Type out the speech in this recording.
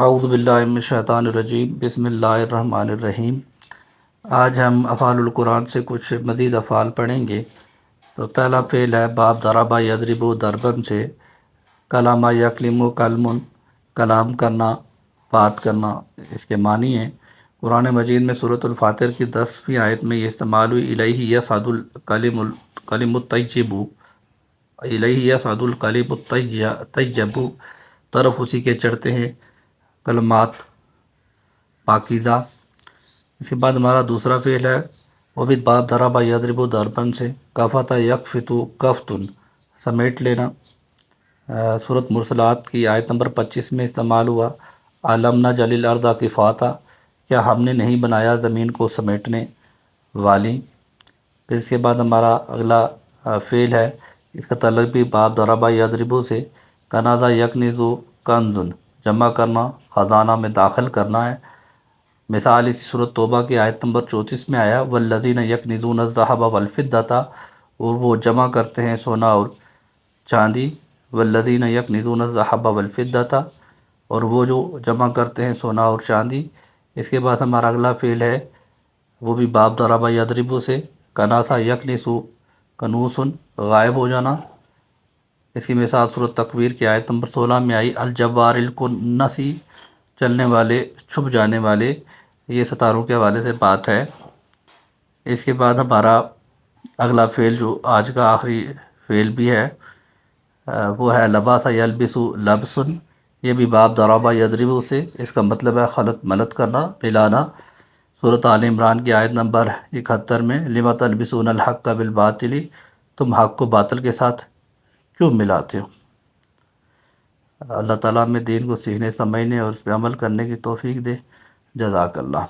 اعوذ باللہ من الشیطان الرجیم، بسم اللہ الرحمن الرحیم۔ آج ہم افعال القرآن سے کچھ مزید افعال پڑھیں گے۔ تو پہلا فعل ہے باب ضرب یضرب ضربن سے، کلم یکلم کلم، کلام کرنا، بات کرنا، اس کے معنی ہیں۔ قرآن مجید میں سورۃ الفاتر کی 10ویں آیت میں یہ استعمال ہوئی، الیہ یصعد الکلم الطیب، الیہ یصعد الکلم الطیب، طرف اسی کے چڑھتے ہیں کلمات پاکیزہ۔ اس کے بعد ہمارا دوسرا فعل ہے وہ بھی باب ضرب یضرب ضربن سے، کفت یکفت کفتن، سمیٹ لینا۔ سورۃ مرسلات کی آیت نمبر 25 میں استعمال ہوا، الم نجعل الارض کفاتا، کیا ہم نے نہیں بنایا زمین کو سمیٹنے والی۔ پھر اس کے بعد ہمارا اگلا فعل ہے، اس کا تعلق بھی باب ضرب یضرب سے، کنز یکنز کنزن، جمع کرنا، خزانہ میں داخل کرنا ہے۔ مثال اسی سورۃ توبہ کی آیت نمبر 34 میں آیا، والذین یکنزون الذھب والفضة، اور وہ جمع کرتے ہیں سونا اور چاندی، والذین یکنزون الذھب والفضة، اور وہ جو جمع کرتے ہیں سونا اور چاندی۔ اس کے بعد ہمارا اگلا فعل ہے وہ بھی باب ضرب یضرب سے، کناسا یکنس کنوسن، غائب ہو جانا۔ اس کی مثال سورۃ تکویر کی آیت نمبر 16 میں آئی، الجوار الکنسی، چلنے والے، چھپ جانے والے۔ یہ ستاروں کے حوالے سے بات ہے۔ اس کے بعد ہمارا اگلا فعل جو آج کا آخری فعل بھی ہے وہ ہے لباس یلبس لبسن، یہ بھی باب ضرب یضرب سے، اس کا مطلب ہے خلط ملط کرنا، ملانا۔ سورۃ آل عمران کی آیت نمبر 71 میں، لم تلبسون الحق بالباطل، تم حق کو باطل کے ساتھ کیوں ملاتے ہو۔ اللہ تعالیٰ ہمیں دین کو سیکھنے، سمجھنے اور اس پہ عمل کرنے کی توفیق دے۔ جزاک اللہ۔